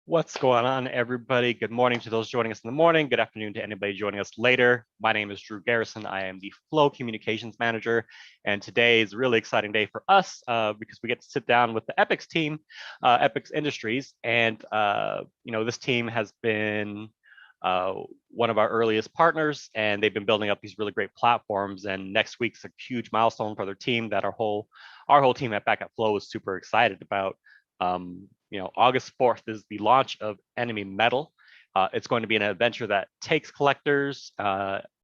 What's going on, everybody? Good morning to those joining us in the morning. Good afternoon to anybody joining us later. My name is Drew Garrison. I am the Flow Communications Manager, and today is a really exciting day for us because we get to sit down with the Epix team, Epix Industries, and this team has been uh, one of our earliest partners, and they've been building up these really great platforms. And next week's a huge milestone for their team that our whole team back at Flow is super excited about. August 4th is the launch of Enemy Metal. It's going to be an adventure that takes collectors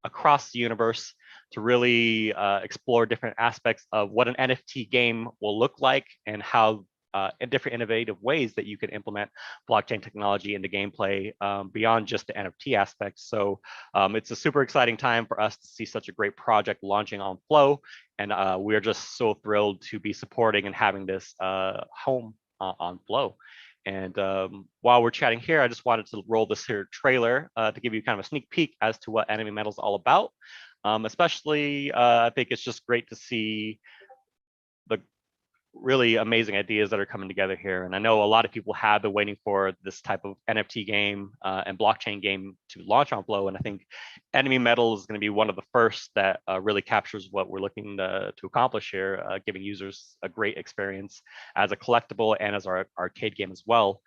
across the universe to really explore different aspects of what an NFT game will look like and how in different innovative ways that you can implement blockchain technology into gameplay beyond just the NFT aspects. So it's a super exciting time for us to see such a great project launching on Flow. And we're just so thrilled to be supporting and having this home on Flow. And while we're chatting here, I just wanted to roll this here trailer to give you kind of a sneak peek as to what Enemy Metal is all about. Especially, I think it's just great to see the really amazing ideas that are coming together here. And I know a lot of people have been waiting for this type of NFT game and blockchain game to launch on Flow. And I think Enemy Metal is going to be one of the first that really captures what we're looking to accomplish here, giving users a great experience as a collectible and as our arcade game as well.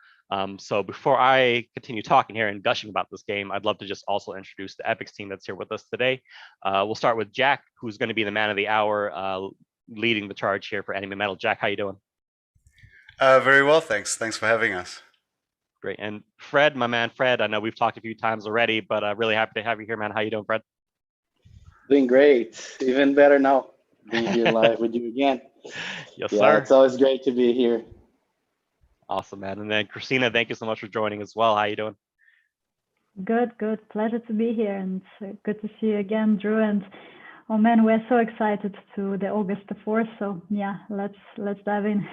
So before I continue talking here and gushing about this game, I'd love to just also introduce the Epix team that's here with us today. We'll start with Jack, who's going to be the man of the hour, leading the charge here for Enemy Metal. Jack, how you doing? Very well, thanks. Thanks for having us. Great. And Fred, my man, Fred, I know we've talked a few times already, but really happy to have you here, man. How you doing, Fred? Doing great. Even better now, being here live with you again. Yes, Yeah, sir. it's always great to be here. Awesome, man. And then Christina, thank you so much for joining as well. How you doing? Good, good. Pleasure to be here and good to see you again, Drew. And oh man, we're so excited to the August the 4th. So yeah, let's dive in.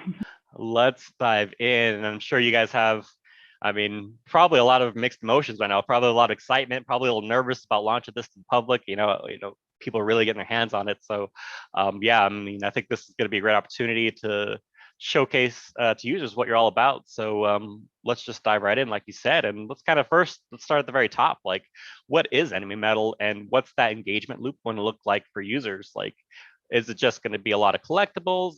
Let's dive in. And I'm sure you guys have, I mean, probably a lot of mixed emotions right now. Probably a lot of excitement. Probably a little nervous about launching this in public. People are really getting their hands on it. So, yeah, I mean, I think this is going to be a great opportunity to showcase to users what you're all about. So let's just dive right in, like you said, and let's start at the very top. Like, what is Enemy Metal, and what's that engagement loop going to look like for users? Like, is it just going to be a lot of collectibles?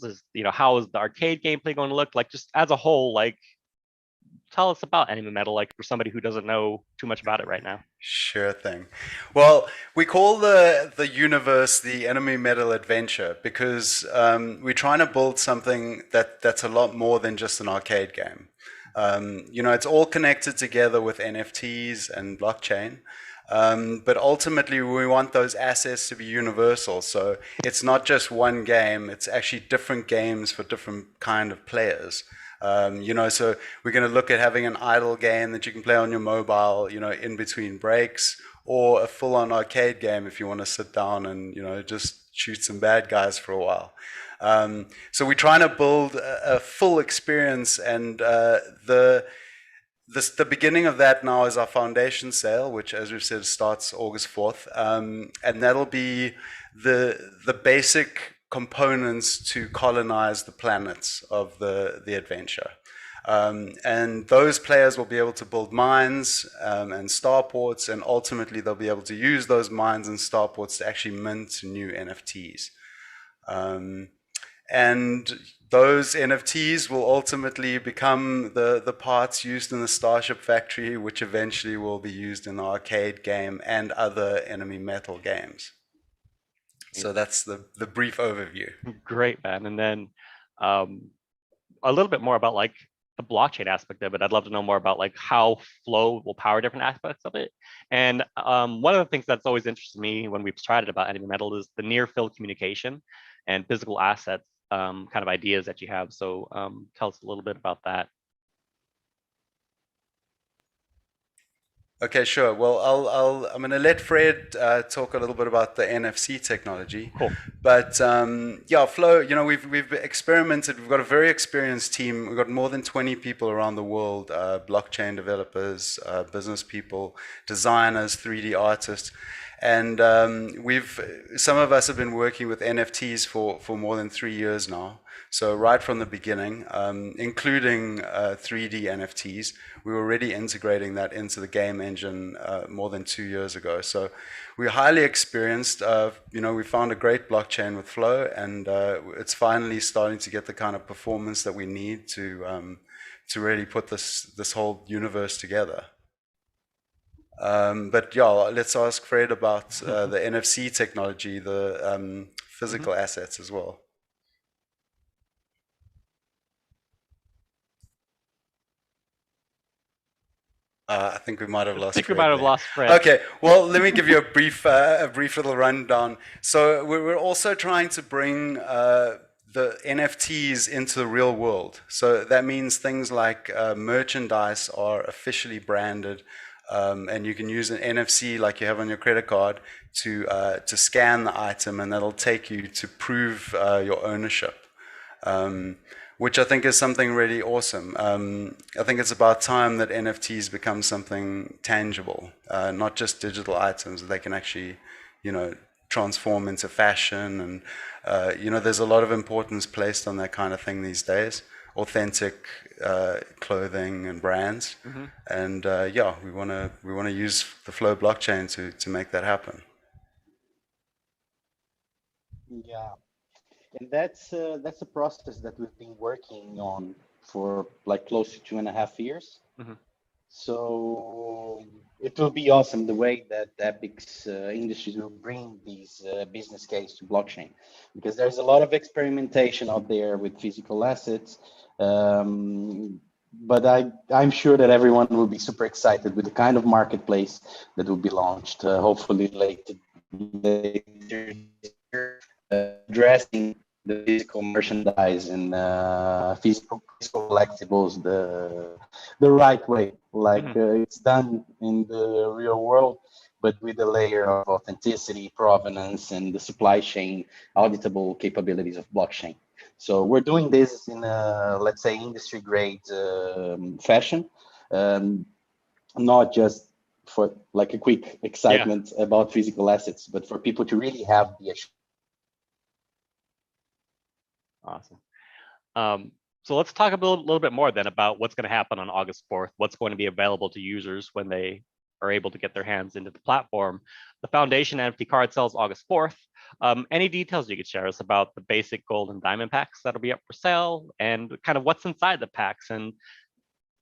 How is the arcade gameplay going to look like? Just as a whole, like, tell us about Enemy Metal, like for somebody who doesn't know too much about it right now. Sure thing. Well, we call the universe the Enemy Metal Adventure because we're trying to build something that's a lot more than just an arcade game. It's all connected together with NFTs and blockchain. But ultimately, we want those assets to be universal. So it's not just one game; it's actually different games for different kind of players. So we're going to look at having an idle game that you can play on your mobile, in between breaks, or a full-on arcade game if you want to sit down and, just shoot some bad guys for a while. So we're trying to build a full experience, and the beginning of that now is our foundation sale, which, as we've said, starts August 4th, and that'll be the basic components to colonize the planets of the adventure. And those players will be able to build mines and starports, and ultimately they'll be able to use those mines and starports to actually mint new NFTs. And those NFTs will ultimately become the parts used in the Starship factory, which eventually will be used in the arcade game and other Enemy Metal games. So that's the brief overview. Great, man. And then a little bit more about like the blockchain aspect of it. I'd love to know more about like how Flow will power different aspects of it. And one of the things that's always interested me when we've tried it about Enemy Metal is the near field communication and physical assets kind of ideas that you have. So tell us a little bit about that. Okay, sure. Well, I'm going to let Fred talk a little bit about the NFC technology. Cool. But yeah, Flow. We've experimented. We've got a very experienced team. We've got more than 20 people around the world: blockchain developers, business people, designers, 3D artists, and some of us have been working with NFTs for more than 3 years now. So right from the beginning, including 3D NFTs, we were already integrating that into the game engine more than 2 years ago. So we're highly experienced. We found a great blockchain with Flow, and it's finally starting to get the kind of performance that we need to really put this whole universe together. But yeah, let's ask Fred about the NFC technology, the physical assets as well. I think we might have lost Fred. I think we might have lost Fred. Okay, well, let me give you a brief little rundown. So we're also trying to bring the NFTs into the real world. So that means things like merchandise are officially branded, and you can use an NFC like you have on your credit card to scan the item, and that'll take you to prove your ownership. Which I think is something really awesome. I think it's about time that NFTs become something tangible, not just digital items that they can actually, transform into fashion. And, there's a lot of importance placed on that kind of thing these days, authentic clothing and brands. And we want to use the Flow blockchain to make that happen. Yeah. And that's a process that we've been working on for like close to 2.5 years. So it will be awesome the way that Epix Industries will bring these business case to blockchain, because there's a lot of experimentation out there with physical assets. But I'm sure that everyone will be super excited with the kind of marketplace that will be launched, hopefully later addressing the physical merchandise and physical collectibles the right way, like it's done in the real world, but with a layer of authenticity, provenance, and the supply chain auditable capabilities of blockchain. So we're doing this in a, let's say, industry grade fashion, not just for like a quick excitement about physical assets, but for people to really have the assurance. Awesome. So let's talk a little bit more then about what's going to happen on August 4th, what's going to be available to users when they are able to get their hands into the platform. The Foundation NFT card sells August 4th. Any details you could share us about the basic gold and diamond packs that'll be up for sale, and kind of what's inside the packs, and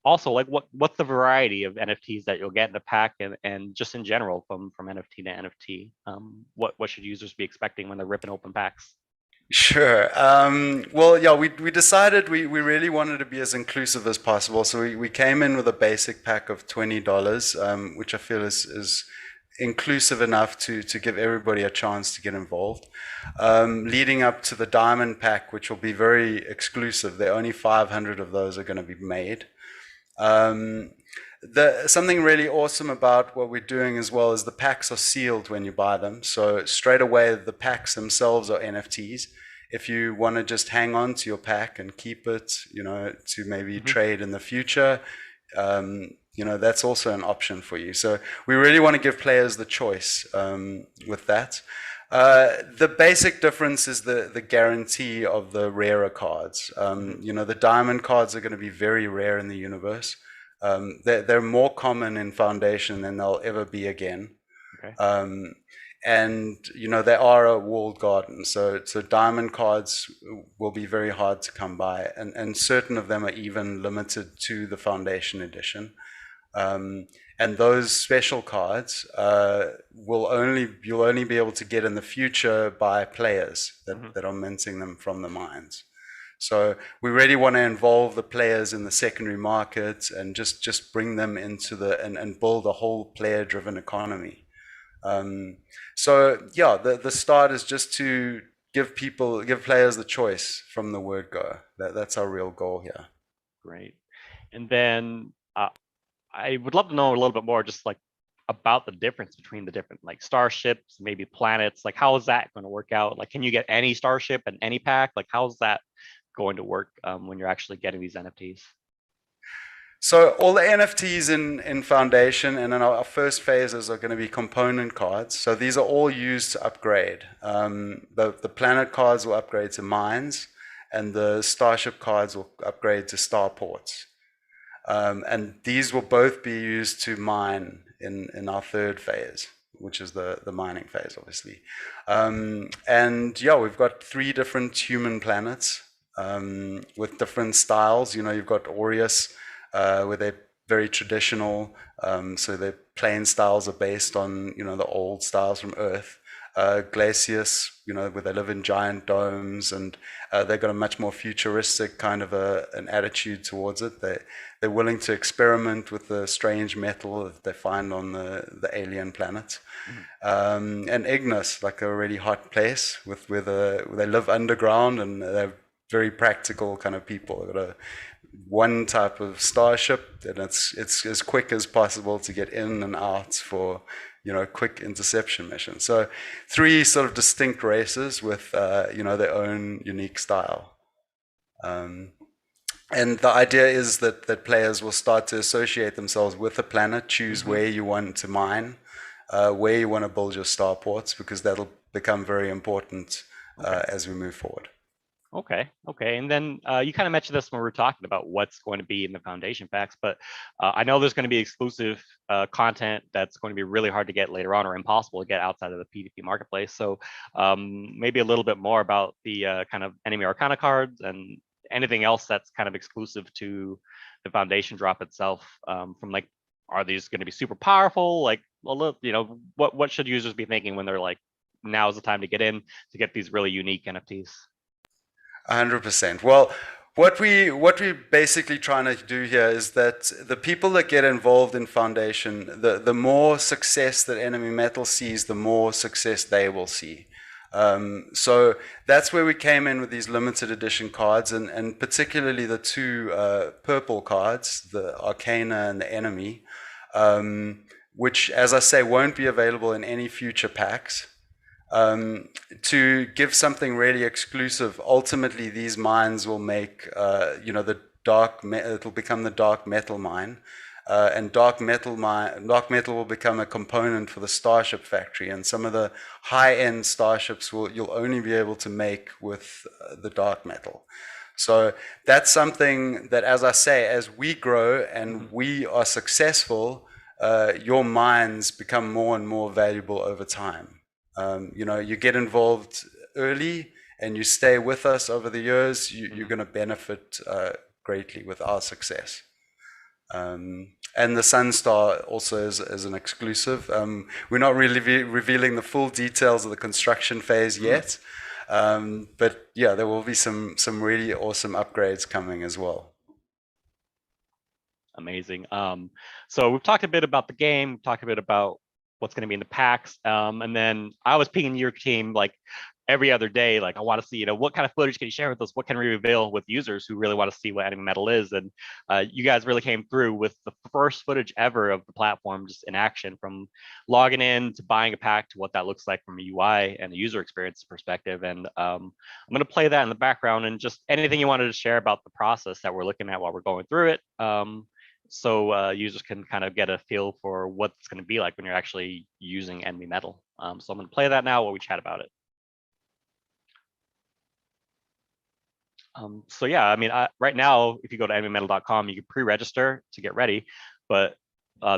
also like what's the variety of NFTs that you'll get in a pack, and just in general from NFT to NFT, what should users be expecting when they're ripping open packs? Sure. Well, yeah, we decided we really wanted to be as inclusive as possible. So we came in with a basic pack of $20, which I feel is inclusive enough to give everybody a chance to get involved. Leading up to the diamond pack, which will be very exclusive. There are only 500 of those are going to be made. Something really awesome about what we're doing as well is the packs are sealed when you buy them. So straight away, the packs themselves are NFTs. If you want to just hang on to your pack and keep it, to maybe trade in the future, that's also an option for you. So we really want to give players the choice with that. The basic difference is the guarantee of the rarer cards. The diamond cards are going to be very rare in the universe. They're more common in Foundation than they'll ever be again. Okay. And they are a walled garden, so diamond cards will be very hard to come by, and certain of them are even limited to the Foundation edition. And those special cards you'll only be able to get in the future by players that are minting them from the mines. So we really want to involve the players in the secondary market and just bring them into and build a whole player-driven economy. The start is just to give players the choice from the word go. That's our real goal here. Great. And then I would love to know a little bit more just like about the difference between the different like starships, maybe planets. Like how is that going to work out? Like can you get any starship and any pack? Like how's that going to work when you're actually getting these NFTs? So all the NFTs in Foundation and in our first phases are going to be component cards. So these are all used to upgrade. The planet cards will upgrade to mines, and the Starship cards will upgrade to starports. And these will both be used to mine in our third phase, which is the mining phase, obviously. And yeah, we've got 3 different human planets with different styles. You know, you've got Aureus, where they're very traditional, so their plane styles are based on, you know, the old styles from Earth. Glacius, you know, where they live in giant domes, and they've got a much more futuristic kind of an attitude towards it. They're willing to experiment with the strange metal that they find on the alien planets. And Ignis, like a really hot place where they live underground, and they're very practical kind of people. They've got one type of starship, and it's as quick as possible to get in and out for, you know, quick interception missions. So 3 sort of distinct races with you know, their own unique style. And the idea is that players will start to associate themselves with the planet, choose where you want to mine, where you want to build your starports, because that'll become very important as we move forward. Okay. And then you kind of mentioned this when we were talking about what's going to be in the Foundation packs, but I know there's going to be exclusive content that's going to be really hard to get later on, or impossible to get outside of the PvP marketplace. So maybe a little bit more about the kind of enemy arcana cards and anything else that's kind of exclusive to the Foundation drop itself. From like, are these going to be super powerful? Like, a little, you know, what should users be thinking when they're like, now is the time to get in to get these really unique NFTs? 100%. Well, what we basically trying to do here is that the people that get involved in Foundation, the more success that Enemy Metal sees, the more success they will see. So that's where we came in with these limited edition cards, and particularly the 2 purple cards, the Arcana and the Enemy, which, as I say, won't be available in any future packs. To give something really exclusive. Ultimately, these mines will make, you know, it'll become the dark metal mine, and dark metal will become a component for the Starship factory, and some of the high-end Starships you'll only be able to make with the dark metal. So that's something that, as I say, as we grow and we are successful, your mines become more and more valuable over time. You know, you get involved early and you stay with us over the years, you're going to benefit greatly with our success. And the Sunstar also is an exclusive. We're not really revealing the full details of the construction phase yet, but yeah, there will be some really awesome upgrades coming as well. Amazing. So we've talked a bit about the game, talked a bit about what's going to be in the packs, and then I was pinging your team like every other day, like, I want to see, you know, what kind of footage can you share with us, what can we reveal with users who really want to see what Enemy Metal is. And you guys really came through with the first footage ever of the platform just in action, from logging in to buying a pack to what that looks like from a UI and a user experience perspective. And I'm going to play that in the background, and just anything you wanted to share about the process that we're looking at while we're going through it, so users can kind of get a feel for what it's going to be like when you're actually using Enemy Metal. So I'm going to play that now while we chat about it. So yeah, I mean, right now, if you go to enemymetal.com, you can pre-register to get ready, but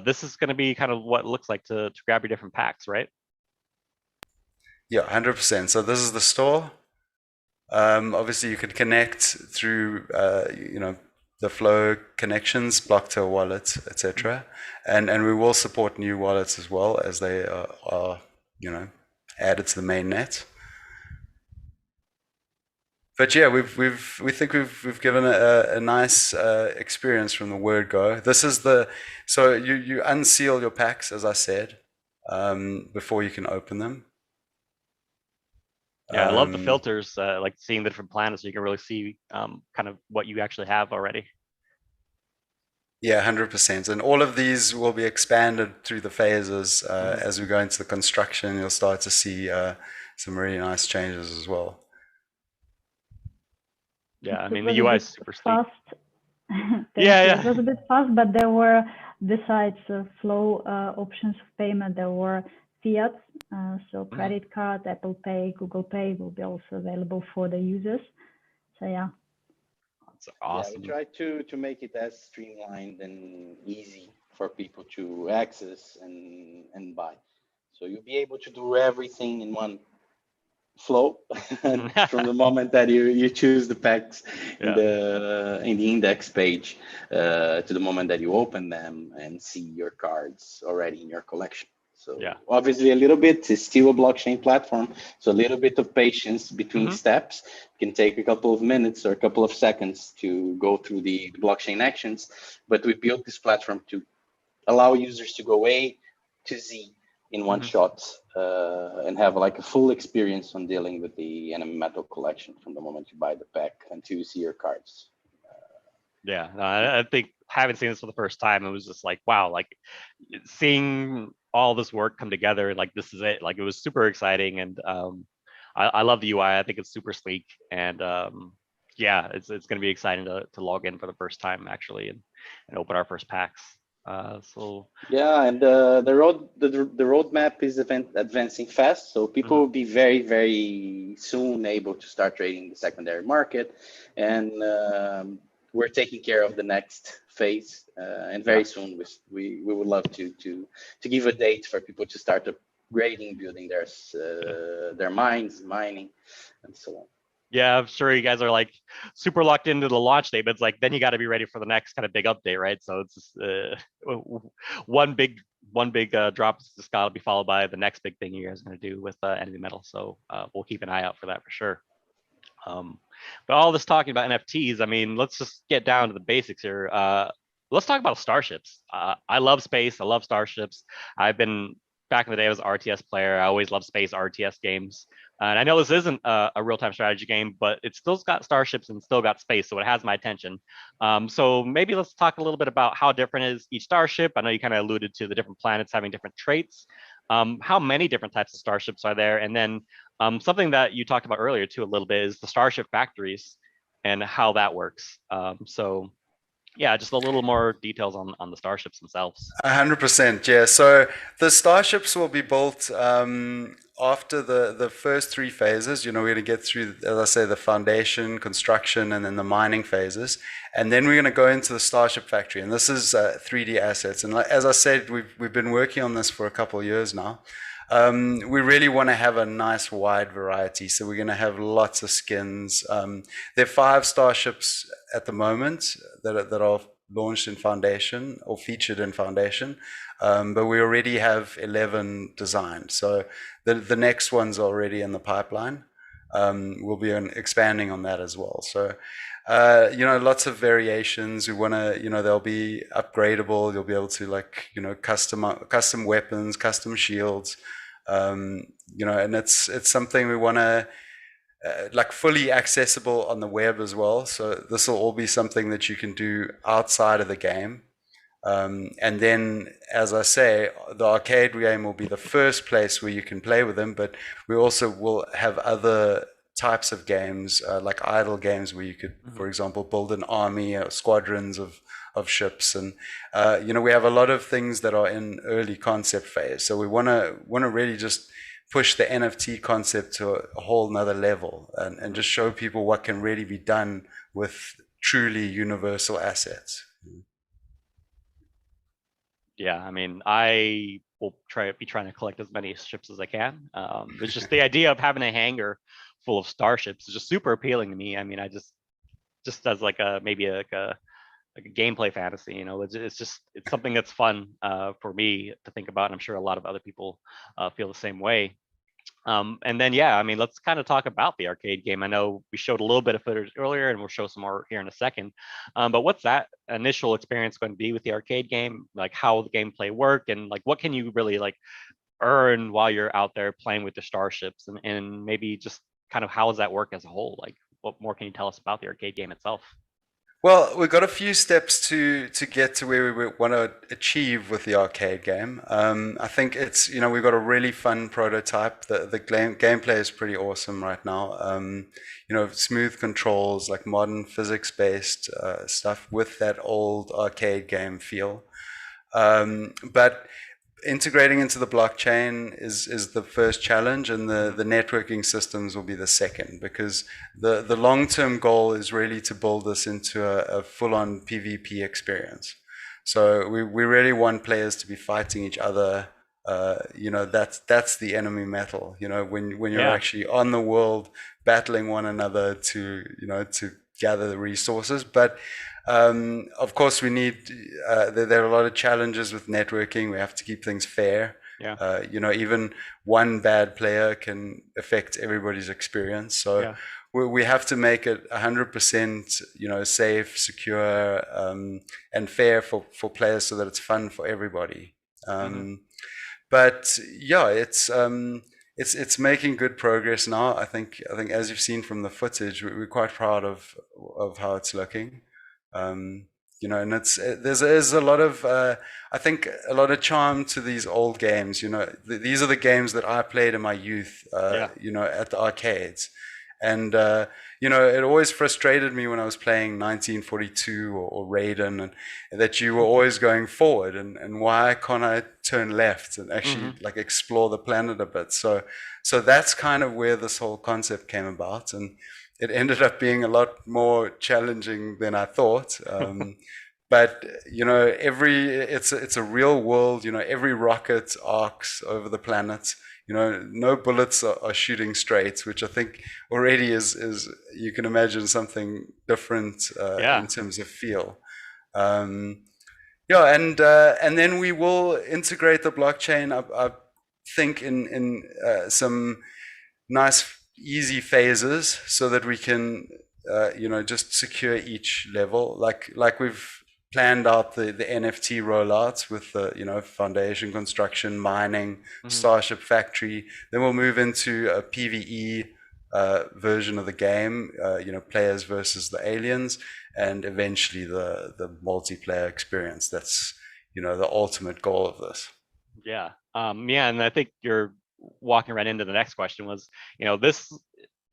this is going to be kind of what it looks like to grab your different packs, right? Yeah, 100%. So this is the store. Obviously, you can connect through, you know, the flow connections, Blocktail wallets, etc. And we will support new wallets as well, as they are, you know, added to the main net. But yeah, we think we've given a nice experience from the word go. This is so you unseal your packs, as I said, before you can open them. Yeah, I love the filters, like seeing the different planets, so you can really see kind of what you actually have already. Yeah, 100%. And all of these will be expanded through the phases as we go into the construction. You'll start to see some really nice changes as well. Yeah, I mean, the UI is super fast. Yeah. It was a bit fast, but there were, besides flow options of payment, there were fiat. So credit card, Apple Pay, Google Pay will be also available for the users. So So yeah. That's awesome. Yeah, we try to make it as streamlined and easy for people to access and buy. So you'll be able to do everything in one flow from the moment that you choose the packs in the index page to the moment that you open them and see your cards already in your collection. So obviously a little bit is still a blockchain platform. So a little bit of patience between steps can take a couple of minutes or a couple of seconds to go through the blockchain actions. But we built this platform to allow users to go A to Z in one shot and have like a full experience on dealing with the enemy metal collection from the moment you buy the pack until you see your cards. I think having seen this for the first time, it was just like, wow, like seeing all this work come together, like this is it. Like it was super exciting, and I love the UI. I think it's super sleek, and it's going to be exciting to log in for the first time actually and open our first packs. And the roadmap is advancing fast, so people will be very, very soon able to start trading the secondary market, and we're taking care of the next phase, and very soon we would love to give a date for people to start upgrading, building their mines, mining, and so on. Yeah, I'm sure you guys are like super locked into the launch date, but it's like then you got to be ready for the next kind of big update, right? So it's just, one big drop is just got to be followed by the next big thing you guys are going to do with enemy metal. So we'll keep an eye out for that for sure. But all this talking about NFTs, I mean, let's just get down to the basics here. Let's talk about starships. I love space. I love starships. I've been back in the day, I was an RTS player. I always loved space RTS games. And I know this isn't a real-time strategy game, but it's still got starships and still got space, so it has my attention. So maybe let's talk a little bit about how different is each starship. I know you kind of alluded to the different planets having different traits. How many different types of starships are there? And then something that you talked about earlier too a little bit is the starship factories and how that works. Yeah, just a little more details on the starships themselves. 100%, yeah. So the starships will be built after the first three phases. We're going to get through, as I say, the foundation, construction, and then the mining phases. And then we're going to go into the starship factory. And this is 3D assets. And as I said, we've been working on this for a couple of years now. We really want to have a nice wide variety, so we're going to have lots of skins. There are 5 starships at the moment that are launched in Foundation or featured in Foundation, but we already have 11 designed. So the next one's already in the pipeline. We'll be expanding on that as well. So lots of variations. We want to, they'll be upgradable. You'll be able to custom weapons, custom shields, and it's something we want to fully accessible on the web as well. So this will all be something that you can do outside of the game. And then, as I say, the arcade game will be the first place where you can play with them, but we also will have other types of games, like idle games where you could, for example, build an army or squadrons of ships. And, we have a lot of things that are in early concept phase. So we want to really just push the NFT concept to a whole nother level and just show people what can really be done with truly universal assets. Yeah, I mean, I will be trying to collect as many ships as I can. It's just the idea of having a hangar full of starships is just super appealing to me. I mean, I just as like maybe a gameplay fantasy, it's something that's fun for me to think about, and I'm sure a lot of other people feel the same way. And then, yeah, I mean, let's kind of talk about the arcade game. I know we showed a little bit of footage earlier, and we'll show some more here in a second. But what's that initial experience going to be with the arcade game? Like, how will the gameplay work, and like, what can you really earn while you're out there playing with the starships, and maybe just kind of how does that work as a whole? Like, what more can you tell us about the arcade game itself? Well, we've got a few steps to get to where we want to achieve with the arcade game. I think it's, we've got a really fun prototype. The gameplay is pretty awesome right now. Smooth controls, like modern physics-based stuff with that old arcade game feel. But integrating into the blockchain is the first challenge, and the networking systems will be the second, because the long-term goal is really to build this into a full-on PvP experience. So we really want players to be fighting each other. That's the enemy metal. When you're actually on the world battling one another to gather the resources. But of course, we need. There are a lot of challenges with networking. We have to keep things fair. Yeah. Even one bad player can affect everybody's experience. So we have to make it 100%, safe, secure, and fair for players, so that it's fun for everybody. But yeah, it's making good progress now. I think as you've seen from the footage, we're quite proud of how it's looking. And there's a lot of I think a lot of charm to these old games. These are the games that I played in my youth. At the arcades, and it always frustrated me when I was playing 1942 or Raiden, and that you were always going forward, and why can't I turn left and actually like explore the planet a bit? So that's kind of where this whole concept came about, and it ended up being a lot more challenging than I thought. But it's a real world. Every rocket arcs over the planet. No bullets are shooting straight, which I think already is you can imagine something different in terms of feel. And then we will integrate the blockchain. I think in some nice easy phases, so that we can just secure each level, like we've planned out the NFT rollouts with the foundation construction, mining, Starship factory. Then we'll move into a PvE version of the game, players versus the aliens, and eventually the multiplayer experience. That's the ultimate goal of this. Yeah. And I think you're walking right into the next question. Was this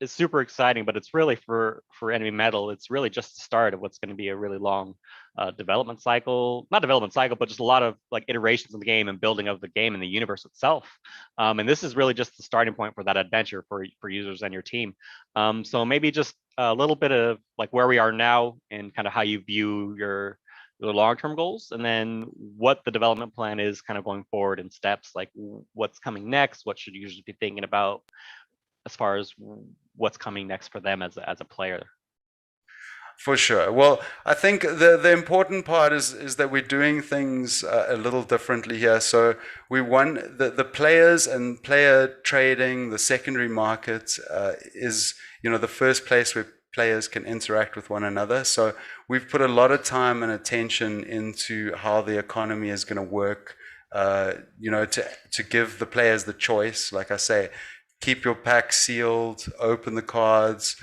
is super exciting, but it's really for Enemy Metal, it's really just the start of what's going to be a really long development cycle. Not development cycle, but just a lot of like iterations of the game and building of the game and the universe itself. And this is really just the starting point for that adventure for users and your team. So maybe just a little bit of like where we are now and kind of how you view your long-term goals, and then what the development plan is kind of going forward in steps, like what's coming next, what should users be thinking about as far as what's coming next for them as a player. For sure. Well, I think the important part is that we're doing things a little differently here. So we want the players and player trading, the secondary market is the first place where players can interact with one another. So we've put a lot of time and attention into how the economy is going to work. To give the players the choice, like I say. Keep your pack sealed, open the cards,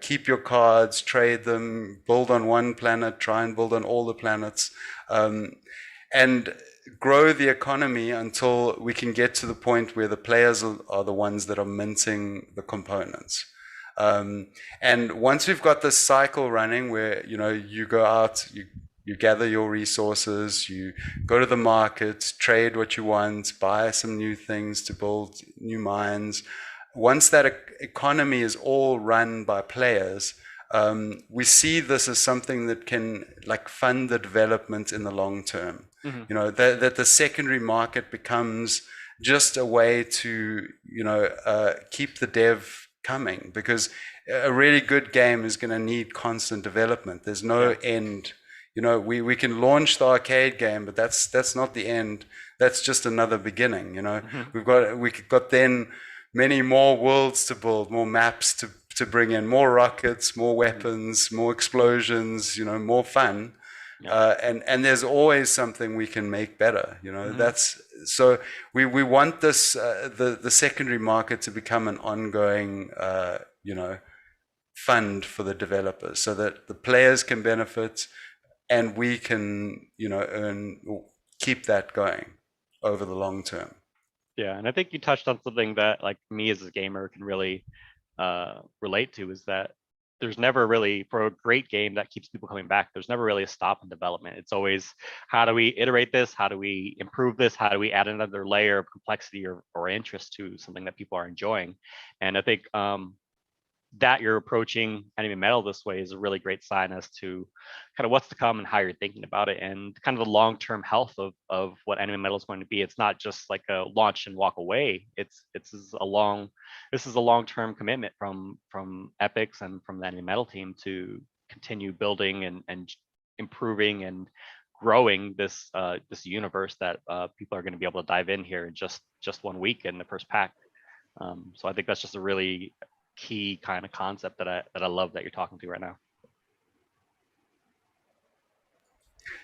keep your cards, trade them, build on one planet, try and build on all the planets, and grow the economy until we can get to the point where the players are the ones that are minting the components. And once we've got this cycle running where, you go out, you gather your resources, you go to the market, trade what you want, buy some new things to build new mines. Once that economy is all run by players, we see this as something that can fund the development in the long term. That the secondary market becomes just a way to keep the dev coming, because a really good game is going to need constant development. There's no end. We can launch the arcade game, but that's not the end. That's just another beginning. We've got then many more worlds to build, more maps to bring in, more rockets, more weapons, more explosions. More fun. And there's always something we can make better. That's so we want this the secondary market to become an ongoing fund for the developers, so that the players can benefit. And we can, keep that going over the long term. Yeah, and I think you touched on something that, like me as a gamer, can really relate to, is that there's never really, for a great game that keeps people coming back, there's never really a stop in development. It's always, how do we iterate this? How do we improve this? How do we add another layer of complexity or interest to something that people are enjoying? And I think that you're approaching Enemy Metal this way is a really great sign as to kind of what's to come and how you're thinking about it, and kind of the long-term health of what Enemy Metal is going to be. It's not just like a launch and walk away. This is a long-term commitment from Epix and from the Enemy Metal team to continue building and improving and growing this this universe that people are going to be able to dive in here in just 1 week in the first pack. So I think that's just a really key kind of concept that I love that you're talking to right now.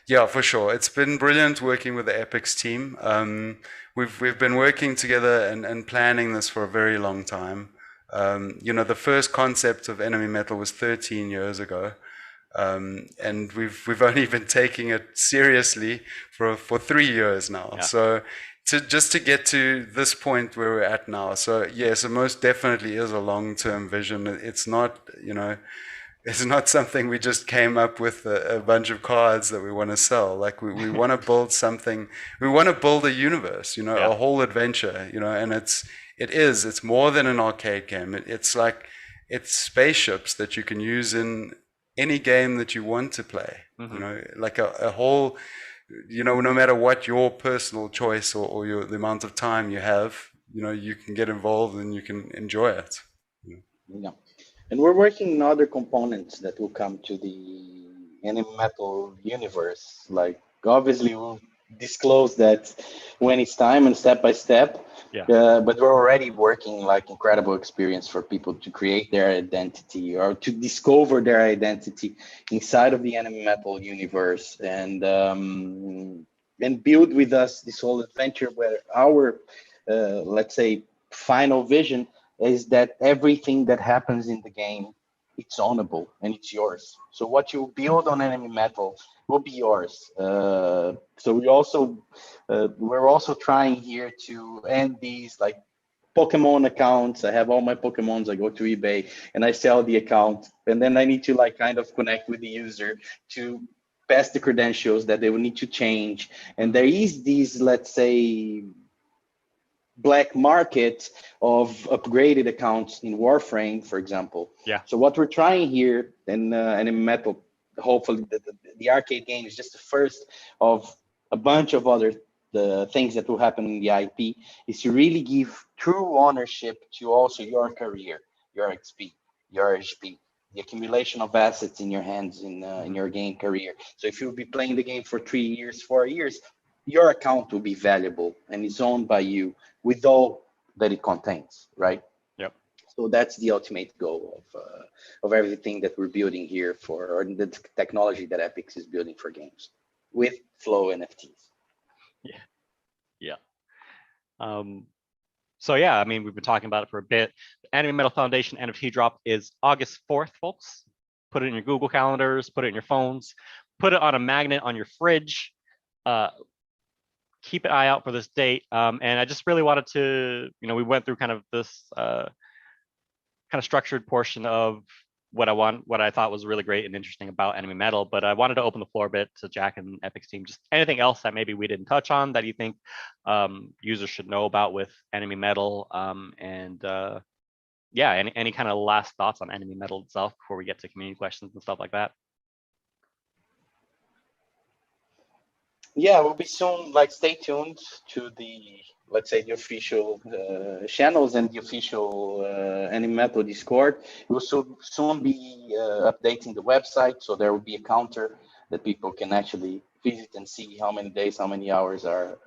Yeah, for sure. It's been brilliant working with the Epix team. We've been working together and planning this for a very long time. You know, the first concept of Enemy Metal was 13 years ago. And we've only been taking it seriously for 3 years now. Yeah. So just to get to this point where we're at now. So yes, it most definitely is a long-term vision. It's not, you know, it's not something we just came up with a bunch of cards that we want to sell. Like we want to build something. We want to build a universe, you know, a whole adventure, you know, and it's more than an arcade game. It's spaceships that you can use in any game that you want to play. You know, like a whole, you know, no matter what your personal choice or the amount of time you have, you know, you can get involved and you can enjoy it. Yeah. And we're working on other components that will come to the Enemy Metal universe. Like, obviously, we'll disclose that when it's time and step by step. Yeah. But we're already working like incredible experience for people to create their identity or to discover their identity inside of the Enemy Metal universe and build with us this whole adventure where our, let's say, final vision is that everything that happens in the game, it's ownable and it's yours. So what you build on Enemy Metal will be yours. So we're also trying here to end these like Pokemon accounts. I have all my Pokemons. I go to eBay and I sell the account, and then I need to like kind of connect with the user to pass the credentials that they will need to change. And there is these, let's say, black market of upgraded accounts in Warframe, for example. Yeah. So what we're trying here in Enemy Metal, hopefully the arcade game is just the first of a bunch of other things that will happen in the IP, is to really give true ownership to also your career, your XP, your HP, the accumulation of assets in your hands in your game career. So if you'll be playing the game for 3 years, 4 years, your account will be valuable and it's owned by you with all that it contains, right? Yep. So that's the ultimate goal of everything that we're building here or the technology that Epix is building for games with Flow NFTs. Yeah. So yeah, I mean, we've been talking about it for a bit. The Enemy Metal Foundation NFT drop is August 4th, folks. Put it in your Google calendars, put it in your phones, put it on a magnet on your fridge. Keep an eye out for this date. And I just really wanted to, you know, we went through kind of this kind of structured portion of what I thought was really great and interesting about Enemy Metal, but I wanted to open the floor a bit to Jack and Epix team. Just anything else that maybe we didn't touch on that you think users should know about with Enemy Metal, yeah, any kind of last thoughts on Enemy Metal itself before we get to community questions and stuff like that. Yeah, we'll be soon, like, stay tuned to the, let's say, the official channels and the official Enemy Metal Discord. We'll soon be updating the website, so there will be a counter that people can actually visit and see how many days, how many hours are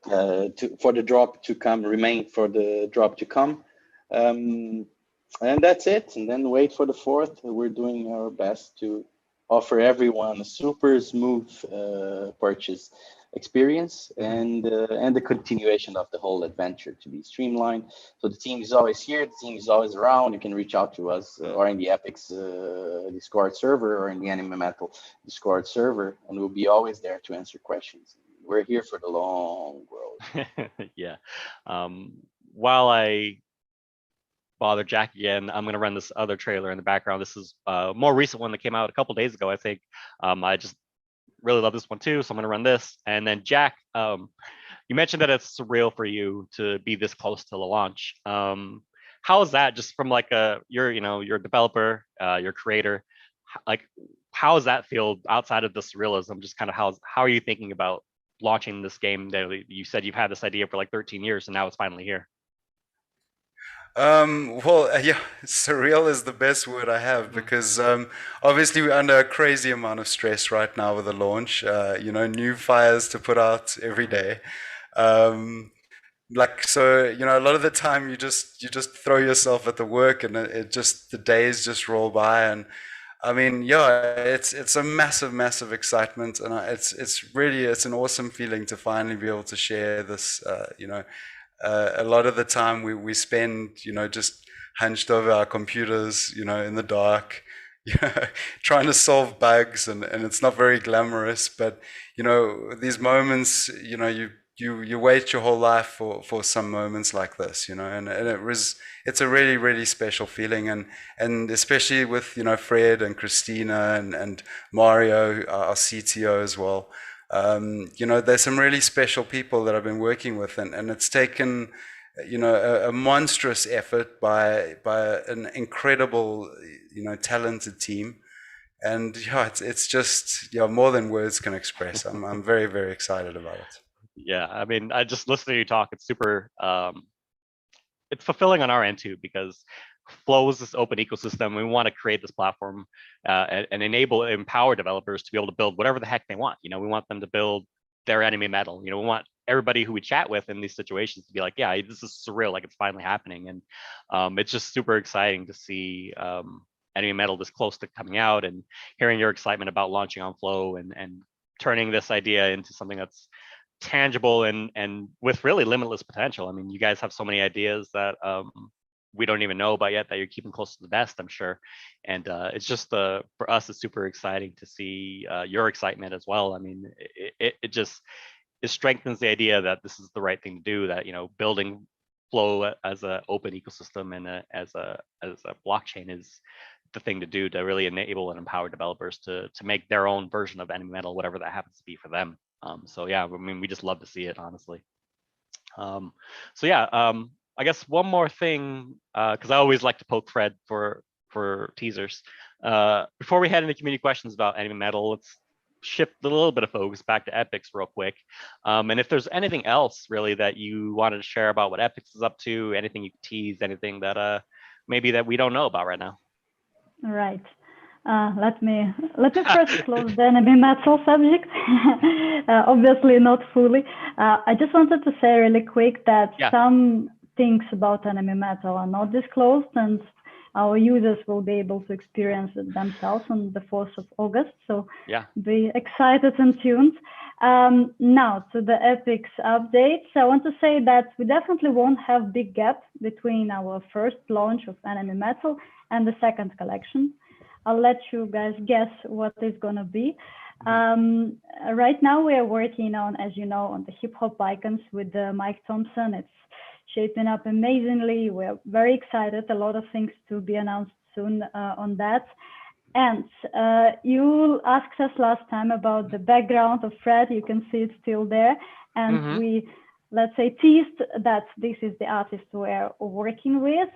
for the drop to come, remain for the drop to come. And that's it. And then wait for the 4th. We're doing our best to offer everyone a super smooth purchase experience and the continuation of the whole adventure to be streamlined. So the team is always here, the team is always around. You can reach out to us or in the Epix Discord server or in the Enemy Metal Discord server, and we'll be always there to answer questions. We're here for the long road. Yeah. While I bother Jack again, I'm gonna run this other trailer in the background. This is a more recent one that came out a couple days ago, I think. I just really love this one too, so I'm gonna run this. And then Jack, you mentioned that it's surreal for you to be this close to the launch. How is that, just from like you're a developer, you're a creator, like how does that feel outside of the surrealism? Just kind of how are you thinking about launching this game that you said you've had this idea for like 13 years and now it's finally here? Yeah, surreal is the best word I have because obviously we're under a crazy amount of stress right now with the launch. New fires to put out every day. A lot of the time you just throw yourself at the work and it just the days just roll by. And I mean, yeah, it's a massive excitement, and it's an awesome feeling to finally be able to share this. A lot of the time we spend, just hunched over our computers, in the dark, trying to solve bugs, and it's not very glamorous, but these moments, you wait your whole life for some moments like this, and it's a really special feeling, and especially with Fred and Christina and Mario, our CTO as well. There's some really special people that I've been working with, and it's taken, a monstrous effort by an incredible, talented team. And yeah, it's just, more than words can express. I'm very excited about it. Yeah, I mean, I just listening to you talk, it's super it's fulfilling on our end too, because Flow is this open ecosystem. We want to create this platform and empower developers to be able to build whatever the heck they want. We want them to build their enemy metal. We want everybody who we chat with in these situations to be like, yeah, this is surreal, like it's finally happening. And it's just super exciting to see enemy metal this close to coming out, and hearing your excitement about launching on Flow and turning this idea into something that's tangible and with really limitless potential. I mean, you guys have so many ideas that we don't even know about yet that you're keeping close to the vest, I'm sure. And it's just for us, it's super exciting to see your excitement as well. I mean, it strengthens the idea that this is the right thing to do, that building Flow as an open ecosystem and as a blockchain is the thing to do to really enable and empower developers to make their own version of enemy metal, whatever that happens to be for them. So yeah, I mean, we just love to see it, honestly. I guess one more thing, because I always like to poke Fred for teasers. Before we head into community questions about enemy metal, let's shift a little bit of focus back to Epix real quick. And if there's anything else really that you wanted to share about what Epix is up to, anything you tease, anything that maybe that we don't know about right now. Right. Let me first close the enemy metal subject. Obviously not fully. I just wanted to say really quick that some things about enemy metal are not disclosed, and our users will be able to experience it themselves on the 4th of August. So be excited and tuned. Now to the Epix updates, I want to say that we definitely won't have big gap between our first launch of enemy metal and the second collection. I'll let you guys guess what it's going to be. Right now we are working on, as you know, on the hip hop icons with Mike Thompson. It's shaping up amazingly. We're very excited. A lot of things to be announced soon on that. And you asked us last time about the background of Fred. You can see it still there. And we, let's say, teased that this is the artist we're working with.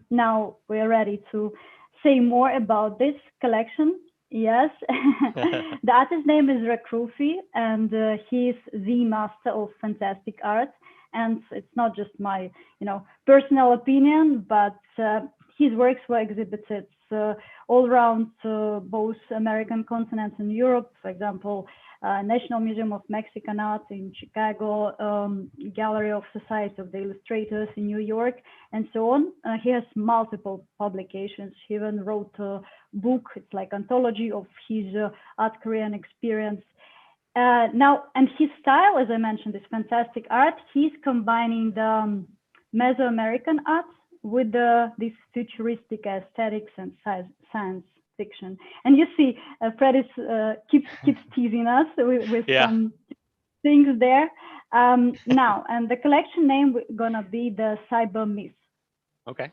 Now we're ready to say more about this collection. Yes, the artist's name is Rakrufi, and he's the master of fantastic art. And it's not just my, personal opinion, but his works were exhibited all around both American continents and Europe. For example, National Museum of Mexican Art in Chicago, Gallery of Society of the Illustrators in New York, and so on. He has multiple publications. He even wrote a book. It's like anthology of his art career and experience. Now, and his style, as I mentioned, is fantastic art. He's combining the Mesoamerican art with this futuristic aesthetics and science fiction. And you see, Fred keeps teasing us with some things there. Now, and the collection name gonna be the Cyber Myth. Okay.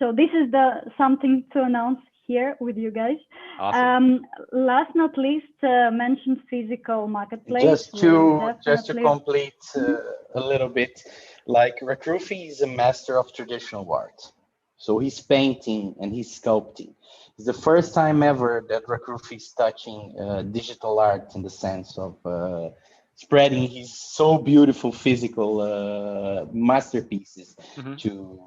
So this is something to announce here with you guys. Awesome. Last not least, mentioned physical marketplace. Just to complete a little bit, like Rakrufi is a master of traditional art. So he's painting and he's sculpting. It's the first time ever that Rakrufi is touching digital art in the sense of spreading his so beautiful physical masterpieces to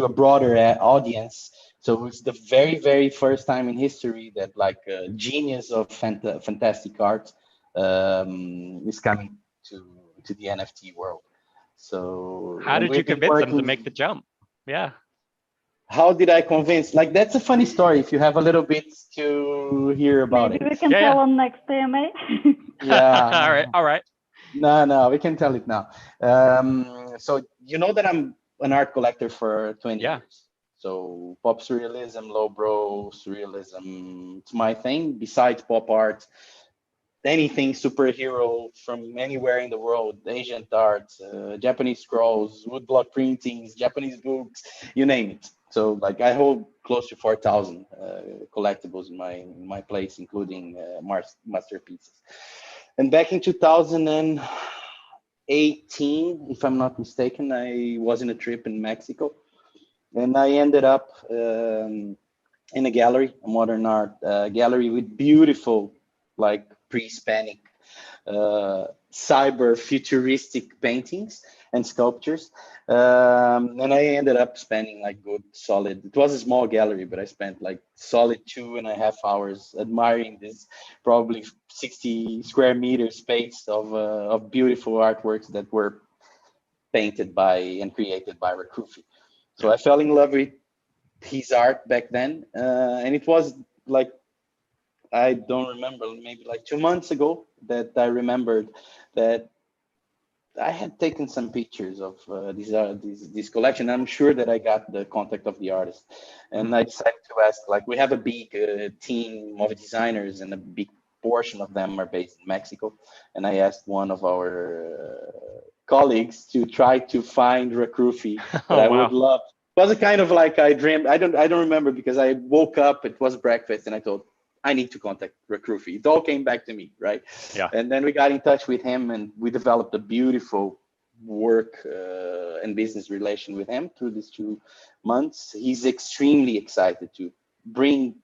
a broader audience. So it's the very, very first time in history that like a genius of fantastic art is coming to the NFT world. So how did you convince them to make the jump? Yeah. How did I convince? Like, that's a funny story. If you have a little bit to hear about Maybe it, we can tell on next AMA. Yeah. All right. No, we can tell it now. So you know that I'm an art collector for 20 years. So pop surrealism, lowbrow surrealism, it's my thing. Besides pop art, anything superhero from anywhere in the world, Asian art, Japanese scrolls, woodblock printings, Japanese books, you name it. So like I hold close to 4,000 collectibles in my place, including masterpieces. And back in 2018, if I'm not mistaken, I was in a trip in Mexico, and I ended up in a gallery, a modern art gallery with beautiful, like pre-Hispanic, cyber futuristic paintings and sculptures. And I ended up spending like good solid, it was a small gallery, but I spent like solid 2.5 hours admiring this probably 60 square meter space of beautiful artworks that were painted by and created by Rakrufi. So I fell in love with his art back then. And it was like, I don't remember, maybe like 2 months ago that I remembered that I had taken some pictures of this collection. I'm sure that I got the contact of the artist, and I decided to ask. Like, we have a big team of designers, and a big portion of them are based in Mexico. And I asked one of our colleagues to try to find Rakrufi. But I would love. It was a kind of like I dreamed. I don't remember because I woke up. It was breakfast, and I thought, I need to contact Rakrufi. It all came back to me, right? Yeah. And then we got in touch with him, and we developed a beautiful work and business relation with him through these 2 months. He's extremely excited to bring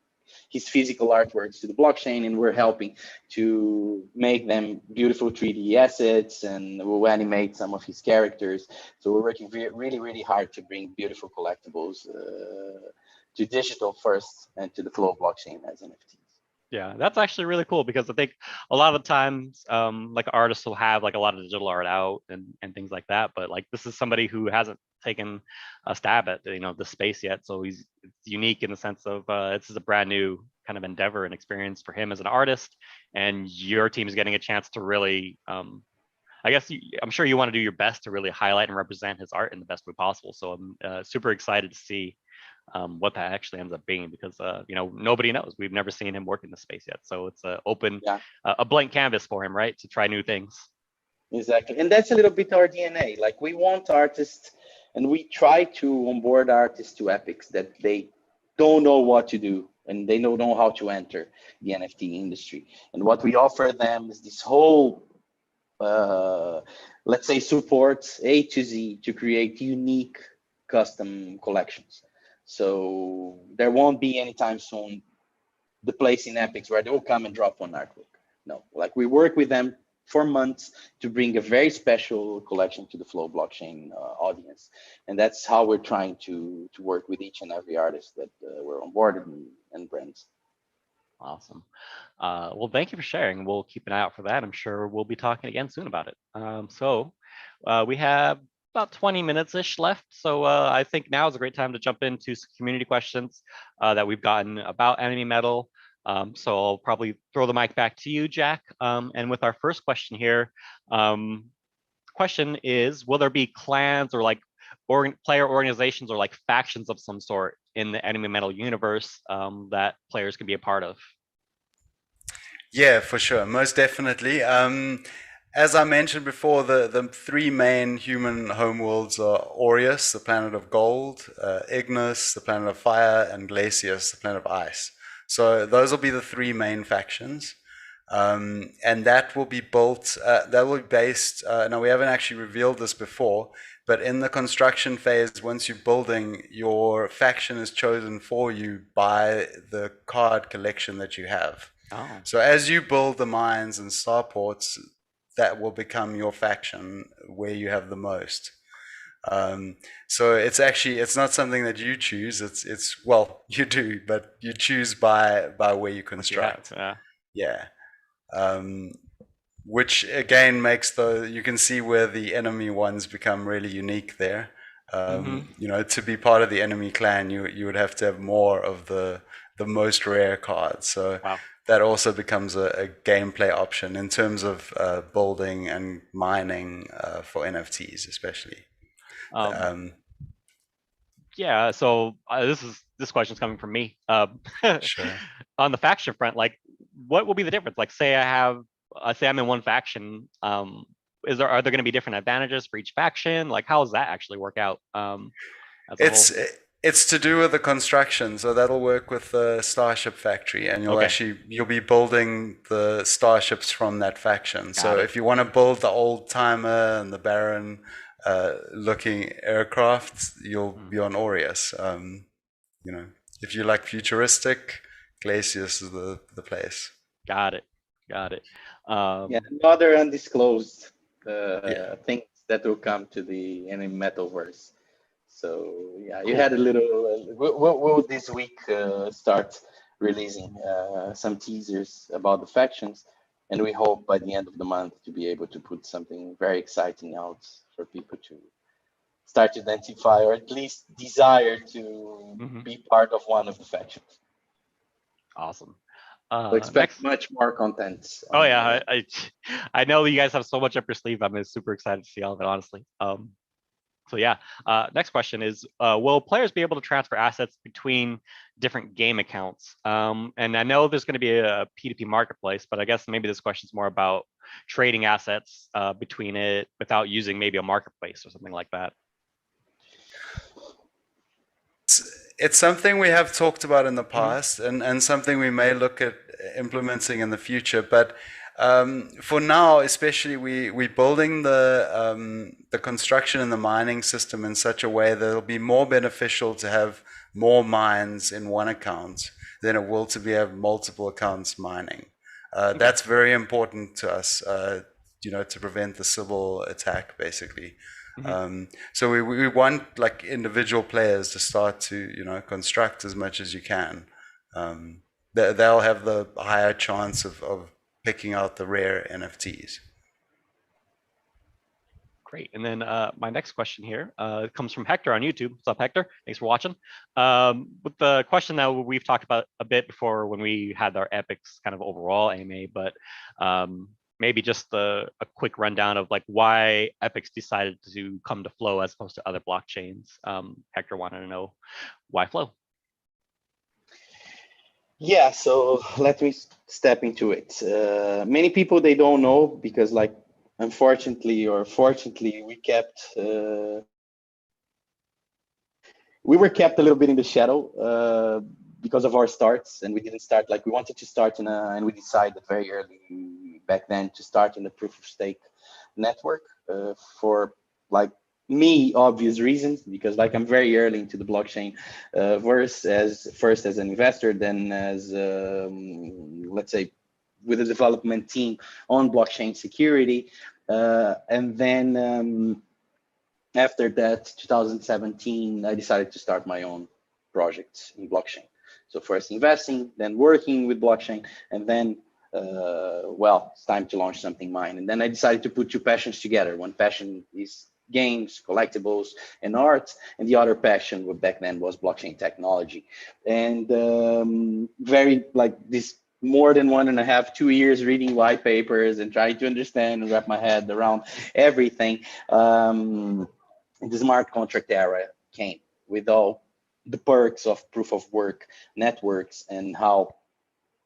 his physical artworks to the blockchain, and we're helping to make them beautiful 3D assets, and we'll animate some of his characters. So we're working really, really hard to bring beautiful collectibles to digital first and to the flow blockchain as NFTs. Yeah, that's actually really cool, because I think a lot of times like artists will have like a lot of digital art out and things like that, but like this is somebody who hasn't taken a stab at the space yet, so it's unique in the sense of this is a brand new kind of endeavor and experience for him as an artist, and your team is getting a chance to really I guess I'm sure you want to do your best to really highlight and represent his art in the best way possible. So I'm super excited to see what that actually ends up being, because nobody knows. We've never seen him work in the space yet, so it's a blank canvas for him, right, to try new things. Exactly, and that's a little bit our DNA. Like, we want artists, and we try to onboard artists to Epix that they don't know what to do and they don't know how to enter the NFT industry. And what we offer them is this whole let's say support A to Z to create unique custom collections. So there won't be anytime soon the place in Epix where they will come and drop one artwork. No, like, we work with them for months to bring a very special collection to the Flow blockchain audience. And that's how we're trying to work with each and every artist that we're onboarded and brands. Awesome. Well, thank you for sharing. We'll keep an eye out for that. I'm sure we'll be talking again soon about it. So we have about 20 minutes-ish left. So I think now is a great time to jump into some community questions that we've gotten about Enemy Metal. So I'll probably throw the mic back to you, Jack. And with our first question here, question is, will there be clans or like player organizations or like factions of some sort in the Enemy Metal universe that players can be a part of? Yeah, for sure, most definitely. as I mentioned before, the three main human homeworlds are Aureus, the planet of gold, Ignis, the planet of fire, and Glacius, the planet of ice. So those will be the three main factions. And that will be built, that will be based, now we haven't actually revealed this before, but in the construction phase, once you're building, your faction is chosen for you by the card collection that you have. Oh. So as you build the mines and starports, that will become your faction where you have the most. So it's not something that you choose. It's well, you do, but you choose by where you construct. Yeah. Which again makes you can see where the enemy ones become really unique there. You know, to be part of the enemy clan, you would have to have more of the most rare cards. So that also becomes a gameplay option in terms of building and mining for NFTs, especially. Yeah. So this question's coming from me. Sure. On the faction front, like, what will be the difference? Like, say I'm in one faction. Are there going to be different advantages for each faction? Like, how does that actually work out? It's to do with the construction, so that'll work with the Starship factory, and you'll be building the starships from that faction. So if you want to build the old timer and the Baron looking aircraft, you'll be on Aureus. You know, if you like futuristic, Glacius is the place. Got it. Yeah, other undisclosed things that will come to the anime metaverse. So yeah, you had a little. We'll this week start releasing some teasers about the factions, and we hope by the end of the month to be able to put something very exciting out for people to start to identify, or at least desire to be part of one of the factions. Awesome. So expect much more content. Oh yeah, I know you guys have so much up your sleeve. I'm super excited to see all of it, honestly. So yeah, next question is, will players be able to transfer assets between different game accounts? And I know there's going to be a P2P marketplace, but I guess maybe this question is more about trading assets between it without using maybe a marketplace or something like that. It's something we have talked about in the past, and something we may look at implementing in the future. But for now, especially, we're building the construction and the mining system in such a way that it'll be more beneficial to have more mines in one account than it will to have multiple accounts mining. That's very important to us, you know, to prevent the Sybil attack, basically. So we want like individual players to start to, you know, construct as much as you can. They'll have the higher chance of picking out the rare NFTs. Great. And then my next question here comes from Hector on YouTube. What's up, Hector? Thanks for watching. With the question that we've talked about a bit before when we had our Epix kind of overall AMA, but maybe just a quick rundown of like why Epix decided to come to Flow as opposed to other blockchains. Hector wanted to know why Flow. Yeah, so let me step into it. Many people, they don't know because, like, unfortunately or fortunately, we were kept a little bit in the shadow because of our starts, and we didn't start like we wanted to start and we decided very early back then to start in the proof of stake network for like me obvious reasons, because like I'm very early into the blockchain verse, first as an investor, then as let's say with a development team on blockchain security, and then after that 2017 I decided to start my own project in blockchain. So first investing, then working with blockchain, and then well, it's time to launch something mine. And then I decided to put two passions together. One passion is games, collectibles, and art, and the other passion back then was blockchain technology. And very like this more than 1.5, 2 years reading white papers and trying to understand and wrap my head around everything. The smart contract era came with all the perks of proof of work networks and how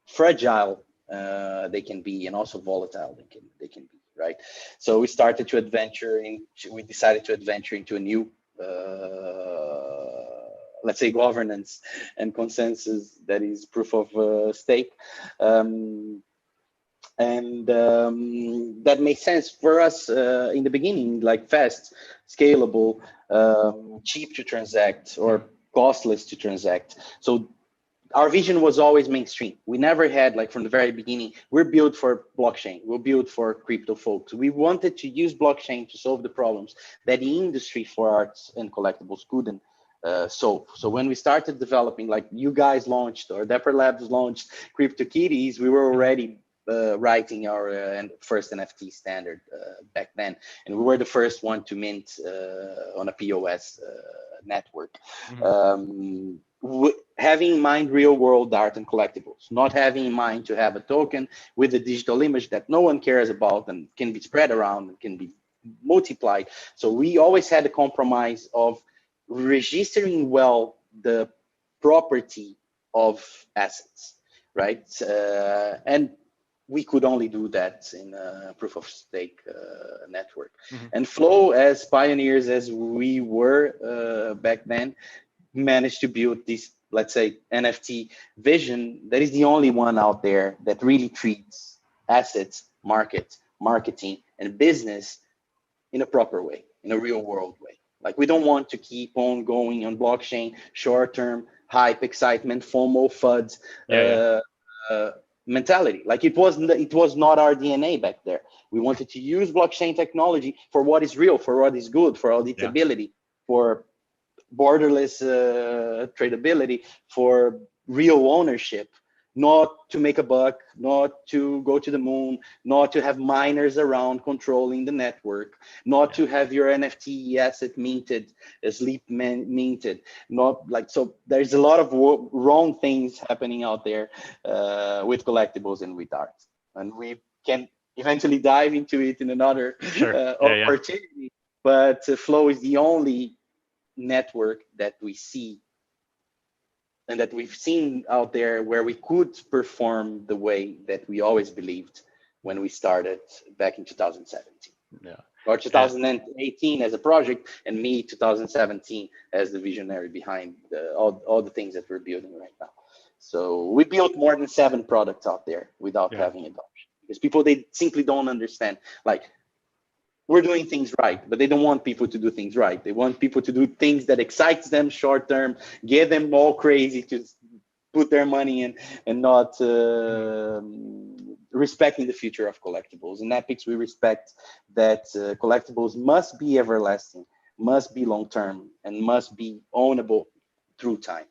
fragile they can be, and also volatile they can be. right? So we started to we decided to adventure into a new, let's say, governance and consensus that is proof of stake. That made sense for us in the beginning, like fast, scalable, cheap to transact, or costless to transact. So our vision was always mainstream. We never had, like, from the very beginning, we're built for blockchain, we're built for crypto folks. We wanted to use blockchain to solve the problems that the industry for arts and collectibles couldn't solve. So when we started developing, like you guys launched, or Dapper Labs launched CryptoKitties, we were already writing our first NFT standard back then, and we were the first one to mint on a POS network. Having in mind real world art and collectibles, not having in mind to have a token with a digital image that no one cares about and can be spread around and can be multiplied. So we always had a compromise of registering well the property of assets, right? And we could only do that in a proof of stake network. And Flow, as pioneers as we were back then, managed to build this, let's say, NFT vision that is the only one out there that really treats assets, marketing, and business in a proper way, in a real world way. Like, we don't want to keep on going on blockchain, short-term, hype, excitement, FOMO, FUDs, mentality. Like, it was not our DNA back there. We wanted to use blockchain technology for what is real, for what is good, for auditability, for borderless tradability, for real ownership, not to make a buck, not to go to the moon, not to have miners around controlling the network, not to have your NFT asset minted, sleep minted, not like, so there's a lot of wrong things happening out there with collectibles and with art. And we can eventually dive into it in another opportunity, but Flow is the only network that we see and that we've seen out there where we could perform the way that we always believed when we started back in 2017. Or 2018 as a project, and me 2017 as the visionary behind all the things that we're building right now. So we built more than 7 products out there without having adoption, because people, they simply don't understand. Like, we're doing things right, but they don't want people to do things right. They want people to do things that excites them short term, get them all crazy to put their money in, and not respecting the future of collectibles. In Epix, we respect that collectibles must be everlasting, must be long term, and must be ownable through time.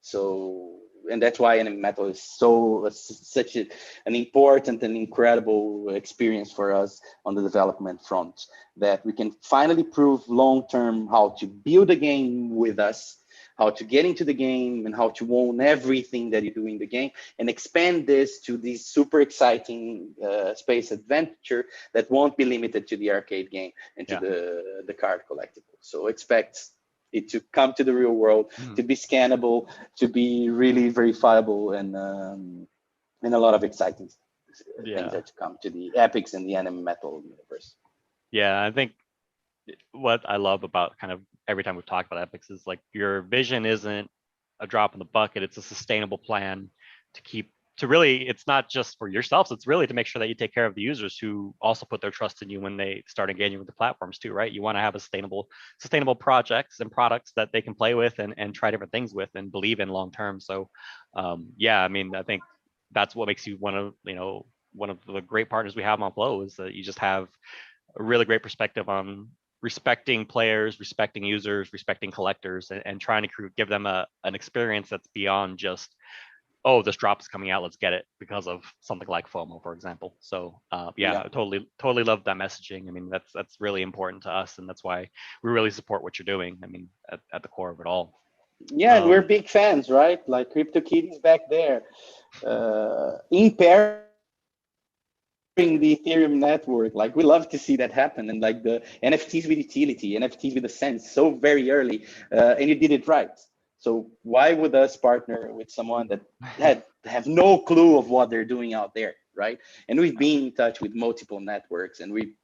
So, and that's why Enemy Metal is such an important and incredible experience for us on the development front, that we can finally prove long-term how to build a game with us, how to get into the game, and how to own everything that you do in the game, and expand this to this super exciting space adventure that won't be limited to the arcade game and to the card collectible. So expect it to come to the real world, to be scannable, to be really verifiable, and a lot of exciting things that to come to the Epix and the Enemy Metal universe. Yeah, I think what I love about kind of every time we've talked about Epix is, like, your vision isn't a drop in the bucket. It's a sustainable plan to really, it's not just for yourselves, it's really to make sure that you take care of the users who also put their trust in you when they start engaging with the platforms too, right? You want to have a sustainable projects and products that they can play with and try different things with and believe in long term. So I mean, I think that's what makes you one of the great partners we have on Flow, is that you just have a really great perspective on respecting players, respecting users, respecting collectors, and trying to give them an experience that's beyond just, oh, this drop is coming out, let's get it, because of something like FOMO, for example. So I totally love that messaging. I mean, that's really important to us, and that's why we really support what you're doing. I mean, at the core of it all. Yeah, and we're big fans, right? Like CryptoKitties back there, in pairing the Ethereum network. Like, we love to see that happen, and like the NFTs with utility, NFTs with a sense, so very early, and you did it right. So why would us partner with someone that have no clue of what they're doing out there? right? And we've been in touch with multiple networks, and we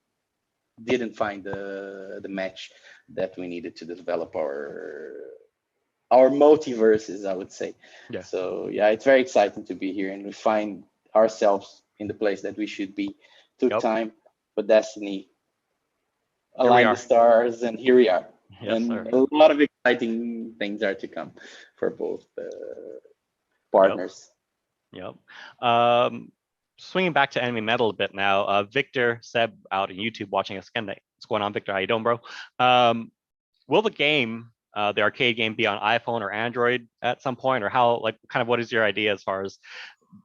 didn't find the match that we needed to develop our multiverses, I would say. Yeah. So yeah, it's very exciting to be here, and we find ourselves in the place that we should be. Took time, but destiny aligned the stars, and here we are. Yes, and sir. A lot of exciting things are to come for both partners. Yep. Swinging back to Enemy Metal a bit now, Victor Seb out on YouTube watching us again. What's going on, Victor? How you doing, bro? Will the game, the arcade game, be on iPhone or Android at some point, or how? Like, kind of, what is your idea as far as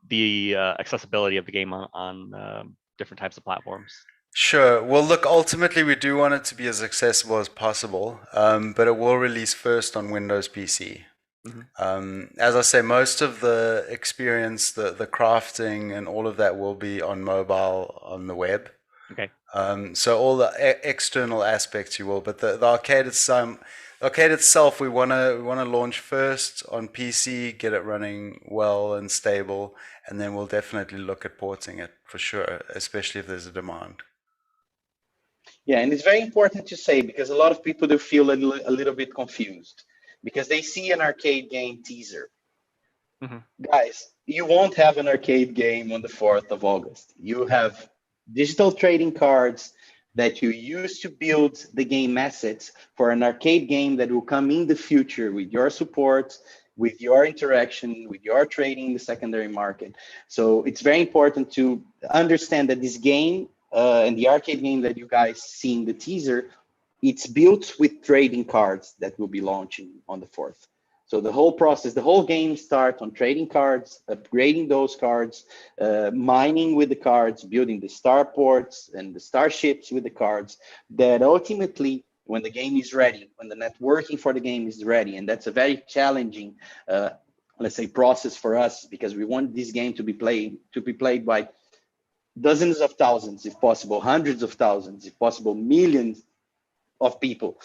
the accessibility of the game on different types of platforms? Sure. Well, look, ultimately we do want it to be as accessible as possible, but it will release first on Windows PC. As I say, most of the experience, the crafting and all of that will be on mobile, on the web. Okay. So all the external aspects you will, but the arcade itself, we want to launch first on PC, get it running well and stable, and then we'll definitely look at porting it for sure, especially if there's a demand. Yeah, and it's very important to say, because a lot of people do feel a little bit confused because they see an arcade game teaser. Guys, you won't have an arcade game on the 4th of August. You have digital trading cards that you use to build the game assets for an arcade game that will come in the future with your support, with your interaction, with your trading in the secondary market. So it's very important to understand that this game and the arcade game that you guys see in the teaser, it's built with trading cards that will be launching on the 4th. So the whole process, the whole game starts on trading cards, upgrading those cards, mining with the cards, building the starports and the starships with the cards, that ultimately, when the game is ready, when the networking for the game is ready, and that's a very challenging, let's say, process for us, because we want this game to be played by dozens of thousands, if possible, hundreds of thousands, if possible, millions of people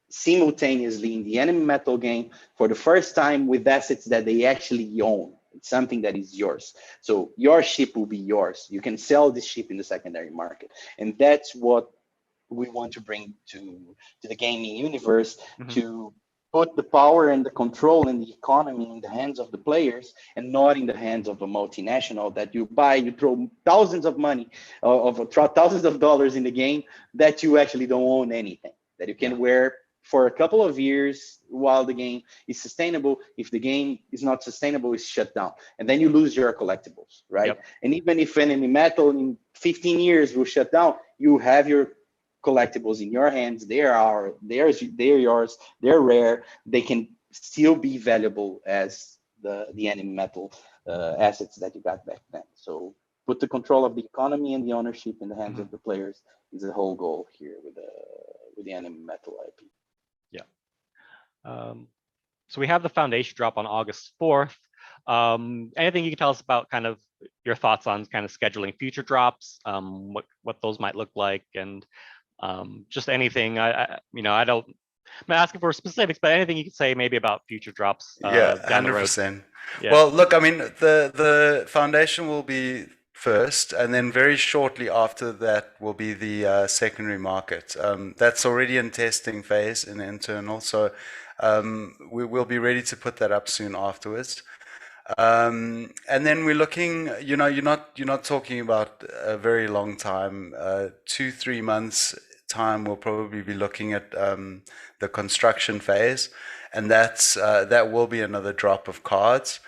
simultaneously in the Enemy Metal game for the first time with assets that they actually own. It's something that is yours. So your ship will be yours. You can sell this ship in the secondary market. And that's what we want to bring to the gaming universe, to put the power and the control and the economy in the hands of the players and not in the hands of a multinational that you throw thousands of money, thousands of dollars in the game that you actually don't own anything, that you can wear for a couple of years while the game is sustainable. If the game is not sustainable, it's shut down. And then you lose your collectibles, right? And even if Enemy Metal in 15 years will shut down, you have your collectibles in your hands. They're yours, they're rare, they can still be valuable as the Enemy Metal assets that you got back then. So put the control of the economy and the ownership in the hands of the players is the whole goal here with the Enemy Metal IP. So we have the Foundation drop on August 4th. Anything you can tell us about kind of your thoughts on kind of scheduling future drops, what those might look like, and just anything. I'm not asking for specifics, but anything you could say maybe about future drops down the road. 100%. Well, look, I mean, the Foundation will be first, and then very shortly after that will be the secondary market. That's already in testing phase in the internal, so we will be ready to put that up soon afterwards. And then we're looking, you're not talking about a very long time, 2-3 months time. We'll probably be looking at the construction phase, and that will be another drop of cards.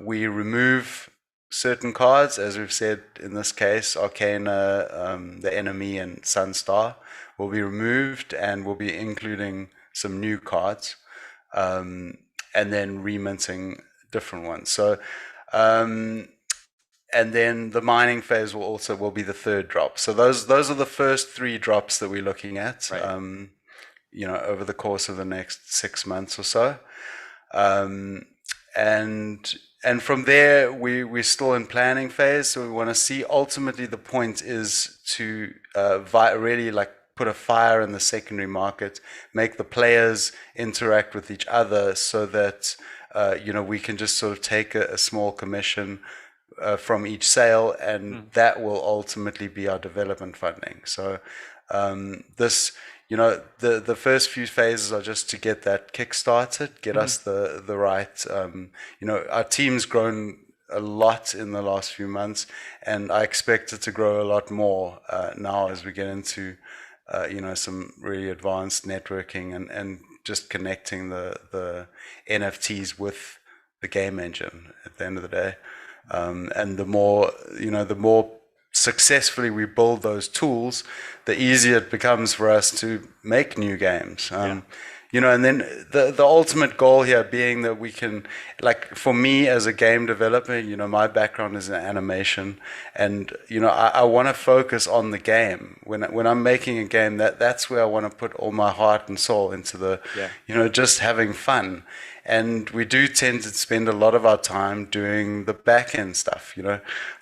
We remove certain cards, as we've said in this case, Arcana, the Enemy, and Sunstar will be removed, and we'll be including some new cards, and then reminting different ones. So, and then the mining phase will be the third drop. So those are the first 3 drops that we're looking at, over the course of the next 6 months or so. And from there, we're still in planning phase. So we want to see, ultimately the point is to really like put a fire in the secondary market, make the players interact with each other so that, we can just sort of take a small commission, from each sale, and that will ultimately be our development funding. So this, the first few phases are just to get that kick started, get us the right, our team's grown a lot in the last few months, and I expect it to grow a lot more now as we get into, some really advanced networking and just connecting the NFTs with the game engine at the end of the day. And the more successfully we build those tools, the easier it becomes for us to make new games. And then the ultimate goal here being that we can, like for me as a game developer, my background is in animation, and I want to focus on the game. When I'm making a game, that's where I want to put all my heart and soul into the, just having fun. And we do tend to spend a lot of our time doing the back end stuff.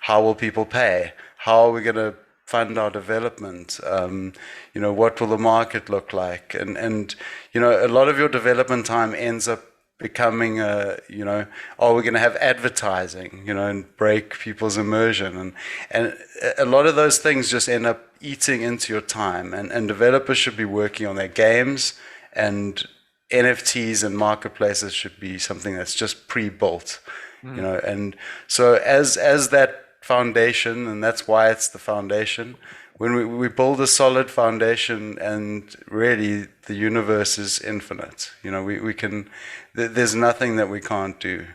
How will people pay? How are we going to fund our development? What will the market look like? And a lot of your development time ends up becoming are we going to have advertising, and break people's immersion, and a lot of those things just end up eating into your time. And developers should be working on their games, and NFTs and marketplaces should be something that's just pre-built, and so as that foundation, and that's why it's the foundation. When we build a solid foundation, and really the universe is infinite. We can. There's nothing that we can't do.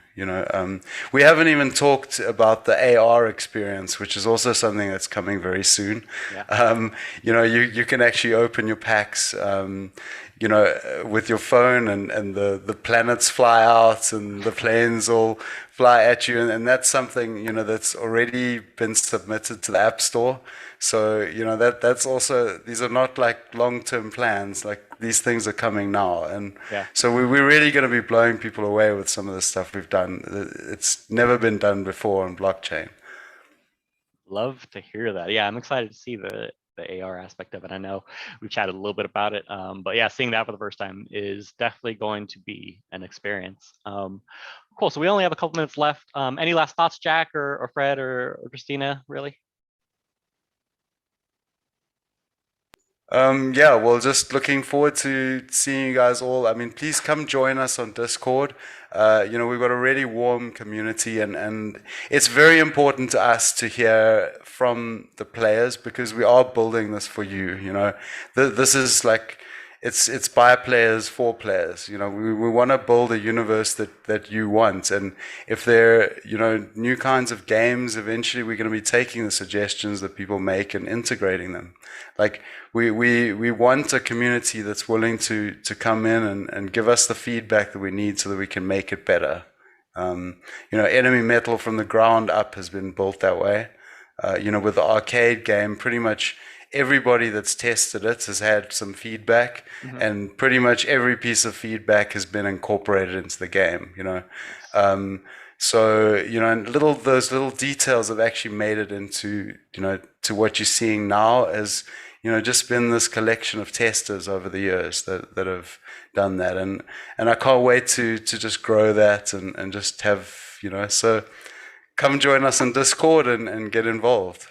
We haven't even talked about the AR experience, which is also something that's coming very soon. Yeah. You can actually open your packs, with your phone, and the planets fly out, and the planes all fly at you, and that's something that's already been submitted to the App Store. So that's also, these are not like long-term plans. Like, these things are coming now, and so we're really going to be blowing people away with some of the stuff we've done. It's never been done before on blockchain. Love to hear that. Yeah, I'm excited to see the AR aspect of it. I know we've chatted a little bit about it, but yeah, seeing that for the first time is definitely going to be an experience. Cool. So we only have a couple minutes left. Any last thoughts, Jack or Fred or Christina, really? Well, just looking forward to seeing you guys all. I mean, please come join us on Discord. We've got a really warm community, and it's very important to us to hear from the players, because we are building this for you. This is like, it's by players for players. We want to build a universe that you want, and if there are new kinds of games, eventually we're going to be taking the suggestions that people make and integrating them. Like, we want a community that's willing to come in and give us the feedback that we need so that we can make it better. Enemy Metal from the ground up has been built that way. With the arcade game, pretty much everybody that's tested it has had some feedback, and pretty much every piece of feedback has been incorporated into the game. So and those little details have actually made it into to what you're seeing now as just been this collection of testers over the years that have done that, and I can't wait to just grow that and just have so come join us on Discord and get involved.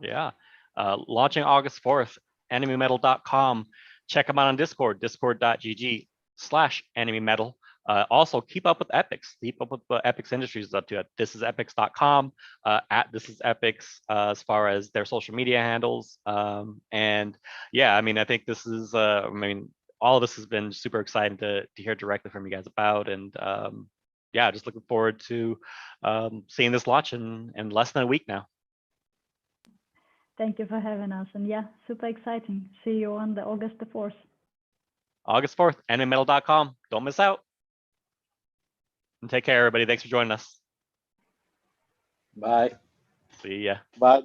Yeah. Launching August 4th, enemymetal.com. Check them out on Discord, discord.gg/enemymetal. Also, keep up with Epix. Keep up with what Epix Industries is up to at thisisepix.com, at thisisepix, as far as their social media handles. And yeah, I mean, I think this is, all of this has been super exciting to hear directly from you guys about. And yeah, just looking forward to seeing this launch in less than a week now. Thank you for having us. And yeah, super exciting. See you on the August the 4th. August 4th, enemymetal.com. Don't miss out. And take care, everybody. Thanks for joining us. Bye. See ya. Bye.